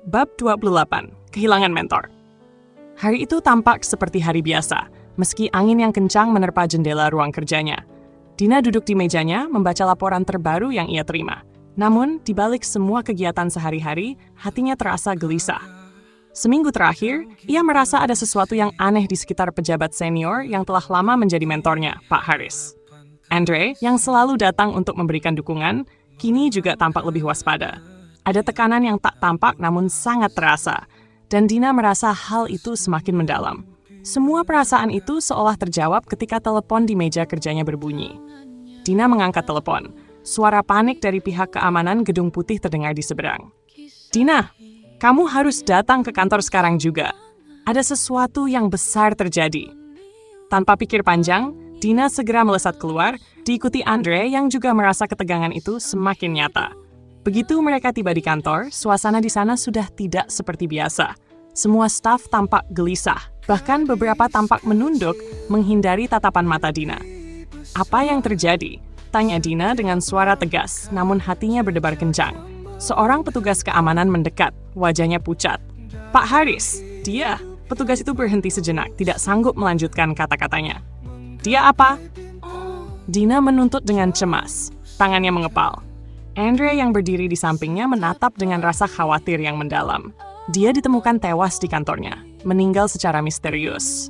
Bab 28, Kehilangan Mentor. Hari itu tampak seperti hari biasa, meski angin yang kencang menerpa jendela ruang kerjanya. Dina duduk di mejanya membaca laporan terbaru yang ia terima. Namun, di balik semua kegiatan sehari-hari, hatinya terasa gelisah. Seminggu terakhir, ia merasa ada sesuatu yang aneh di sekitar pejabat senior yang telah lama menjadi mentornya, Pak Haris. Andre, yang selalu datang untuk memberikan dukungan, kini juga tampak lebih waspada. Ada tekanan yang tak tampak namun sangat terasa, dan Dina merasa hal itu semakin mendalam. Semua perasaan itu seolah terjawab ketika telepon di meja kerjanya berbunyi. Dina mengangkat telepon. Suara panik dari pihak keamanan Gedung Putih terdengar di seberang. "Dina, kamu harus datang ke kantor sekarang juga. Ada sesuatu yang besar terjadi." Tanpa pikir panjang, Dina segera melesat keluar, diikuti Andre yang juga merasa ketegangan itu semakin nyata. Begitu mereka tiba di kantor, suasana di sana sudah tidak seperti biasa. Semua staf tampak gelisah, bahkan beberapa tampak menunduk menghindari tatapan mata Dina. "Apa yang terjadi?" tanya Dina dengan suara tegas, namun hatinya berdebar kencang. Seorang petugas keamanan mendekat, wajahnya pucat. "Pak Haris, dia..." Petugas itu berhenti sejenak, tidak sanggup melanjutkan kata-katanya. "Dia apa?" Dina menuntut dengan cemas, tangannya mengepal. Andre yang berdiri di sampingnya menatap dengan rasa khawatir yang mendalam. Dia ditemukan tewas di kantornya, meninggal secara misterius.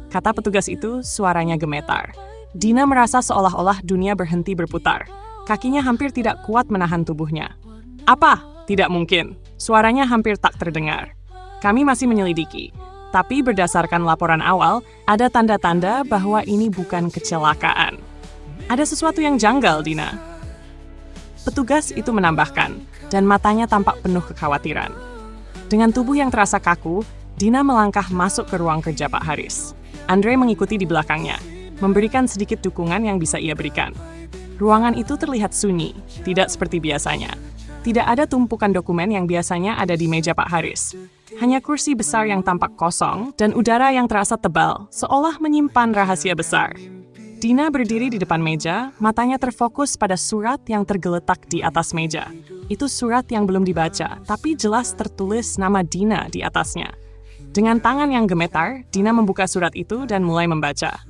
Kata petugas itu, suaranya gemetar. Dina merasa seolah-olah dunia berhenti berputar. Kakinya hampir tidak kuat menahan tubuhnya. "Apa? Tidak mungkin." Suaranya hampir tak terdengar. "Kami masih menyelidiki, tapi berdasarkan laporan awal, ada tanda-tanda bahwa ini bukan kecelakaan. Ada sesuatu yang janggal, Dina." Petugas itu menambahkan, dan matanya tampak penuh kekhawatiran. Dengan tubuh yang terasa kaku, Dina melangkah masuk ke ruang kerja Pak Haris. Andre mengikuti di belakangnya, memberikan sedikit dukungan yang bisa ia berikan. Ruangan itu terlihat sunyi, tidak seperti biasanya. Tidak ada tumpukan dokumen yang biasanya ada di meja Pak Haris. Hanya kursi besar yang tampak kosong dan udara yang terasa tebal, seolah menyimpan rahasia besar. Dina berdiri di depan meja, matanya terfokus pada surat yang tergeletak di atas meja. Itu surat yang belum dibaca, tapi jelas tertulis nama Dina di atasnya. Dengan tangan yang gemetar, Dina membuka surat itu dan mulai membaca.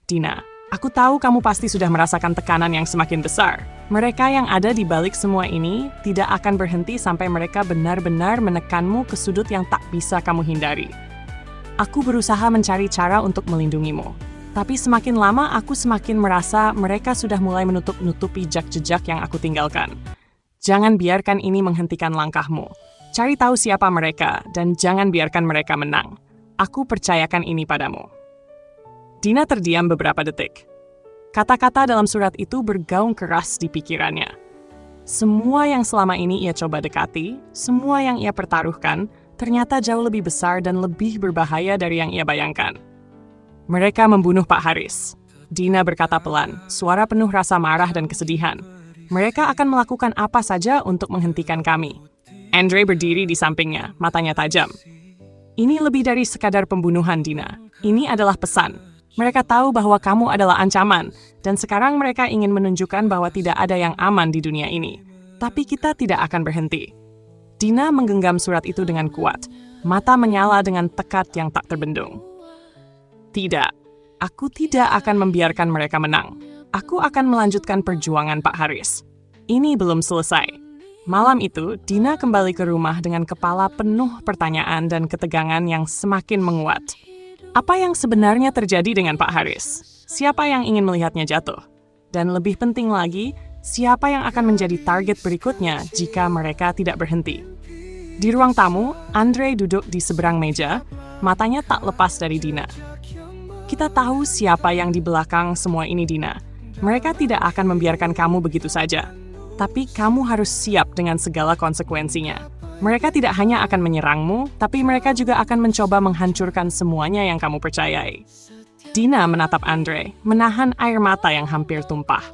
"Dina, aku tahu kamu pasti sudah merasakan tekanan yang semakin besar. Mereka yang ada di balik semua ini tidak akan berhenti sampai mereka benar-benar menekanmu ke sudut yang tak bisa kamu hindari. Aku berusaha mencari cara untuk melindungimu. Tapi semakin lama aku semakin merasa mereka sudah mulai menutup-nutupi jejak-jejak yang aku tinggalkan. Jangan biarkan ini menghentikan langkahmu. Cari tahu siapa mereka dan jangan biarkan mereka menang. Aku percayakan ini padamu." Dina terdiam beberapa detik. Kata-kata dalam surat itu bergaung keras di pikirannya. Semua yang selama ini ia coba dekati, semua yang ia pertaruhkan, ternyata jauh lebih besar dan lebih berbahaya dari yang ia bayangkan. "Mereka membunuh Pak Haris." Dina berkata pelan, suara penuh rasa marah dan kesedihan. "Mereka akan melakukan apa saja untuk menghentikan kami." Andre berdiri di sampingnya, matanya tajam. "Ini lebih dari sekadar pembunuhan, Dina. Ini adalah pesan. Mereka tahu bahwa kamu adalah ancaman, dan sekarang mereka ingin menunjukkan bahwa tidak ada yang aman di dunia ini. Tapi kita tidak akan berhenti." Dina menggenggam surat itu dengan kuat, mata menyala dengan tekad yang tak terbendung. "Tidak, aku tidak akan membiarkan mereka menang. Aku akan melanjutkan perjuangan Pak Haris. Ini belum selesai." Malam itu, Dina kembali ke rumah dengan kepala penuh pertanyaan dan ketegangan yang semakin menguat. Apa yang sebenarnya terjadi dengan Pak Haris? Siapa yang ingin melihatnya jatuh? Dan lebih penting lagi, siapa yang akan menjadi target berikutnya jika mereka tidak berhenti? Di ruang tamu, Andre duduk di seberang meja, matanya tak lepas dari Dina. "Kita tahu siapa yang di belakang semua ini, Dina. Mereka tidak akan membiarkan kamu begitu saja. Tapi kamu harus siap dengan segala konsekuensinya. Mereka tidak hanya akan menyerangmu, tapi mereka juga akan mencoba menghancurkan semuanya yang kamu percayai." Dina menatap Andre, menahan air mata yang hampir tumpah.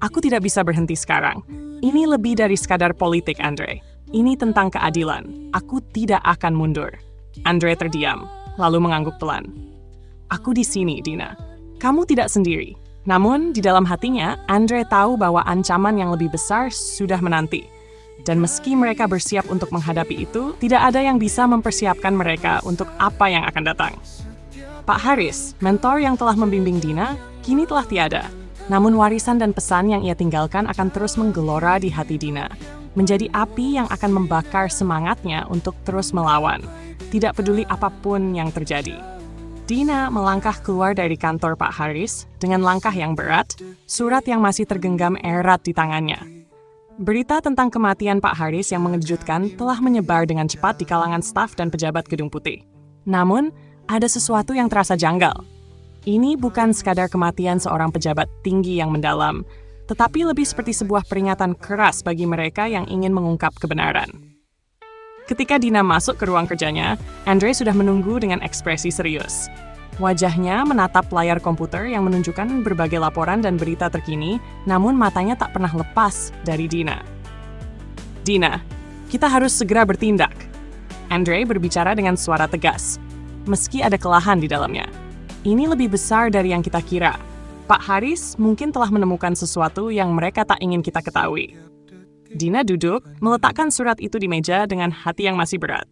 "Aku tidak bisa berhenti sekarang. Ini lebih dari sekadar politik, Andre. Ini tentang keadilan. Aku tidak akan mundur." Andre terdiam, lalu mengangguk pelan. "Aku di sini, Dina. Kamu tidak sendiri." Namun, di dalam hatinya, Andre tahu bahwa ancaman yang lebih besar sudah menanti. Dan meski mereka bersiap untuk menghadapi itu, tidak ada yang bisa mempersiapkan mereka untuk apa yang akan datang. Pak Haris, mentor yang telah membimbing Dina, kini telah tiada. Namun warisan dan pesan yang ia tinggalkan akan terus menggelora di hati Dina, menjadi api yang akan membakar semangatnya untuk terus melawan, tidak peduli apapun yang terjadi. Dina melangkah keluar dari kantor Pak Haris dengan langkah yang berat, surat yang masih tergenggam erat di tangannya. Berita tentang kematian Pak Haris yang mengejutkan telah menyebar dengan cepat di kalangan staf dan pejabat Gedung Putih. Namun, ada sesuatu yang terasa janggal. Ini bukan sekadar kematian seorang pejabat tinggi yang mendalam, tetapi lebih seperti sebuah peringatan keras bagi mereka yang ingin mengungkap kebenaran. Ketika Dina masuk ke ruang kerjanya, Andre sudah menunggu dengan ekspresi serius. Wajahnya menatap layar komputer yang menunjukkan berbagai laporan dan berita terkini, namun matanya tak pernah lepas dari Dina. Dina, kita harus segera bertindak. Andre berbicara dengan suara tegas, meski ada kelahan di dalamnya. Ini lebih besar dari yang kita kira. Pak Haris mungkin telah menemukan sesuatu yang mereka tak ingin kita ketahui. Dina duduk, meletakkan surat itu di meja dengan hati yang masih berat.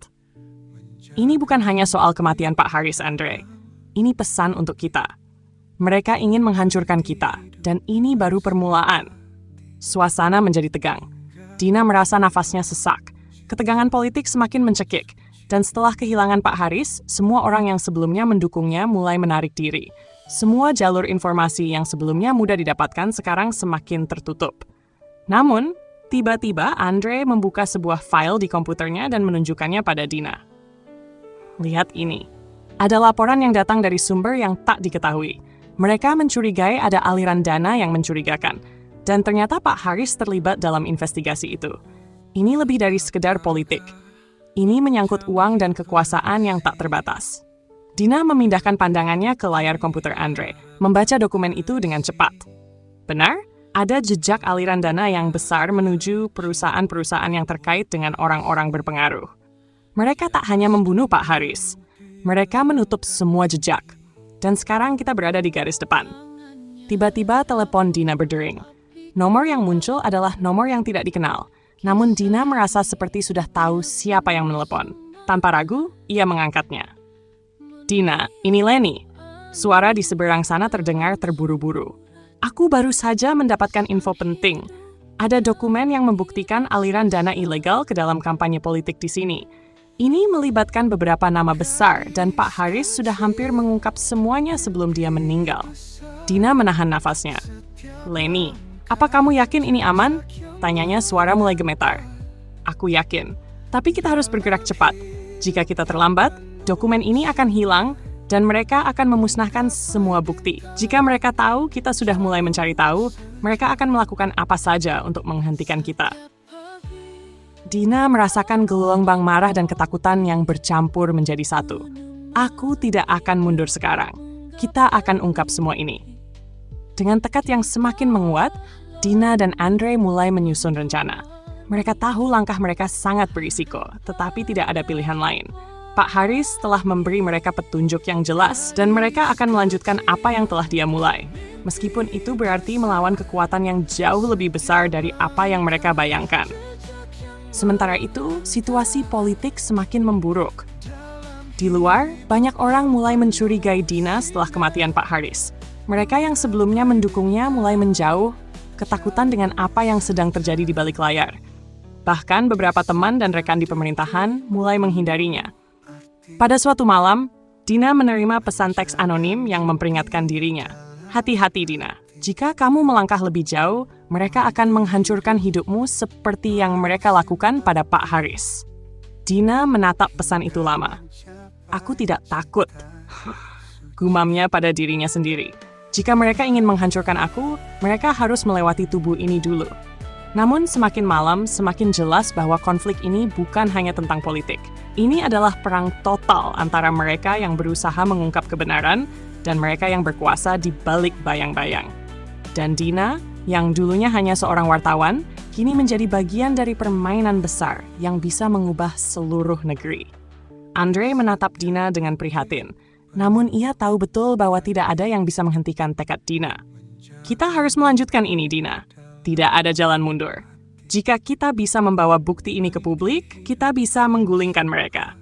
Ini bukan hanya soal kematian Pak Haris, Andre. Ini pesan untuk kita. Mereka ingin menghancurkan kita, dan ini baru permulaan. Suasana menjadi tegang. Dina merasa nafasnya sesak. Ketegangan politik semakin mencekik, dan setelah kehilangan Pak Haris, semua orang yang sebelumnya mendukungnya mulai menarik diri. Semua jalur informasi yang sebelumnya mudah didapatkan sekarang semakin tertutup. Namun, tiba-tiba Andre membuka sebuah file di komputernya dan menunjukkannya pada Dina. Lihat ini. Ada laporan yang datang dari sumber yang tak diketahui. Mereka mencurigai ada aliran dana yang mencurigakan. Dan ternyata Pak Haris terlibat dalam investigasi itu. Ini lebih dari sekedar politik. Ini menyangkut uang dan kekuasaan yang tak terbatas. Dina memindahkan pandangannya ke layar komputer Andre, membaca dokumen itu dengan cepat. Benar? Ada jejak aliran dana yang besar menuju perusahaan-perusahaan yang terkait dengan orang-orang berpengaruh. Mereka tak hanya membunuh Pak Haris, mereka menutup semua jejak. Dan sekarang kita berada di garis depan. Tiba-tiba telepon Dina berdering. Nomor yang muncul adalah nomor yang tidak dikenal. Namun Dina merasa seperti sudah tahu siapa yang menelepon. Tanpa ragu, ia mengangkatnya. Dina, ini Lenny. Suara di seberang sana terdengar terburu-buru. Aku baru saja mendapatkan info penting. Ada dokumen yang membuktikan aliran dana ilegal ke dalam kampanye politik di sini. Ini melibatkan beberapa nama besar dan Pak Haris sudah hampir mengungkap semuanya sebelum dia meninggal. Dina menahan nafasnya. Lenny, apa kamu yakin ini aman? Tanyanya suara mulai gemetar. Aku yakin, tapi kita harus bergerak cepat. Jika kita terlambat, dokumen ini akan hilang dan mereka akan memusnahkan semua bukti. Jika mereka tahu kita sudah mulai mencari tahu, mereka akan melakukan apa saja untuk menghentikan kita. Dina merasakan gelombang marah dan ketakutan yang bercampur menjadi satu. Aku tidak akan mundur sekarang. Kita akan ungkap semua ini. Dengan tekad yang semakin menguat, Dina dan Andre mulai menyusun rencana. Mereka tahu langkah mereka sangat berisiko, tetapi tidak ada pilihan lain. Pak Haris telah memberi mereka petunjuk yang jelas dan mereka akan melanjutkan apa yang telah dia mulai. Meskipun itu berarti melawan kekuatan yang jauh lebih besar dari apa yang mereka bayangkan. Sementara itu, situasi politik semakin memburuk. Di luar, banyak orang mulai mencurigai Dina setelah kematian Pak Haris. Mereka yang sebelumnya mendukungnya mulai menjauh, ketakutan dengan apa yang sedang terjadi di balik layar. Bahkan beberapa teman dan rekan di pemerintahan mulai menghindarinya. Pada suatu malam, Dina menerima pesan teks anonim yang memperingatkan dirinya. Hati-hati Dina, jika kamu melangkah lebih jauh, mereka akan menghancurkan hidupmu seperti yang mereka lakukan pada Pak Haris. Dina menatap pesan itu lama. Aku tidak takut. Gumamnya pada dirinya sendiri. Jika mereka ingin menghancurkan aku, mereka harus melewati tubuh ini dulu. Namun semakin malam, semakin jelas bahwa konflik ini bukan hanya tentang politik. Ini adalah perang total antara mereka yang berusaha mengungkap kebenaran dan mereka yang berkuasa di balik bayang-bayang. Dan Dina, yang dulunya hanya seorang wartawan, kini menjadi bagian dari permainan besar yang bisa mengubah seluruh negeri. Andre menatap Dina dengan prihatin, namun ia tahu betul bahwa tidak ada yang bisa menghentikan tekad Dina. Kita harus melanjutkan ini, Dina. Tidak ada jalan mundur. Jika kita bisa membawa bukti ini ke publik, kita bisa menggulingkan mereka.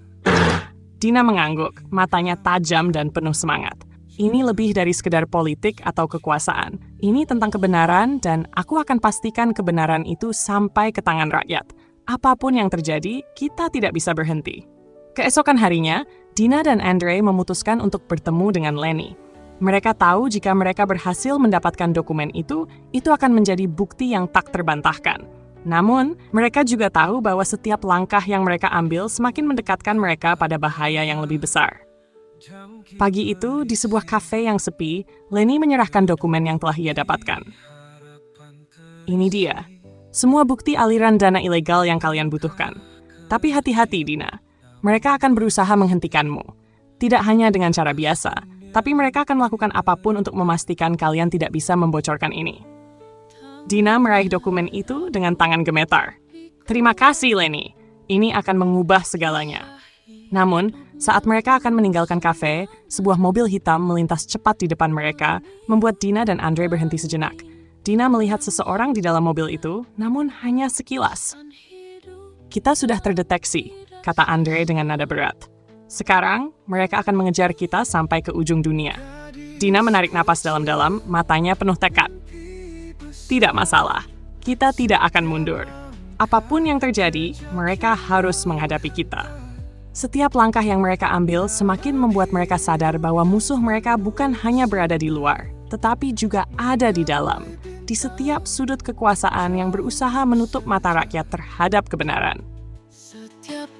Dina mengangguk, matanya tajam dan penuh semangat. Ini lebih dari sekedar politik atau kekuasaan. Ini tentang kebenaran dan aku akan pastikan kebenaran itu sampai ke tangan rakyat. Apapun yang terjadi, kita tidak bisa berhenti. Keesokan harinya, Dina dan Andre memutuskan untuk bertemu dengan Lenny. Mereka tahu jika mereka berhasil mendapatkan dokumen itu akan menjadi bukti yang tak terbantahkan. Namun, mereka juga tahu bahwa setiap langkah yang mereka ambil semakin mendekatkan mereka pada bahaya yang lebih besar. Pagi itu, di sebuah kafe yang sepi, Lenny menyerahkan dokumen yang telah ia dapatkan. Ini dia, semua bukti aliran dana ilegal yang kalian butuhkan. Tapi hati-hati, Dina. Mereka akan berusaha menghentikanmu. Tidak hanya dengan cara biasa, tapi mereka akan melakukan apapun untuk memastikan kalian tidak bisa membocorkan ini. Dina meraih dokumen itu dengan tangan gemetar. Terima kasih, Lenny. Ini akan mengubah segalanya. Namun, saat mereka akan meninggalkan kafe, sebuah mobil hitam melintas cepat di depan mereka, membuat Dina dan Andre berhenti sejenak. Dina melihat seseorang di dalam mobil itu, namun hanya sekilas. Kita sudah terdeteksi, kata Andre dengan nada berat. Sekarang, mereka akan mengejar kita sampai ke ujung dunia. Dina menarik napas dalam-dalam, matanya penuh tekad. Tidak masalah, kita tidak akan mundur. Apapun yang terjadi, mereka harus menghadapi kita. Setiap langkah yang mereka ambil semakin membuat mereka sadar bahwa musuh mereka bukan hanya berada di luar, tetapi juga ada di dalam, di setiap sudut kekuasaan yang berusaha menutup mata rakyat terhadap kebenaran. Setiap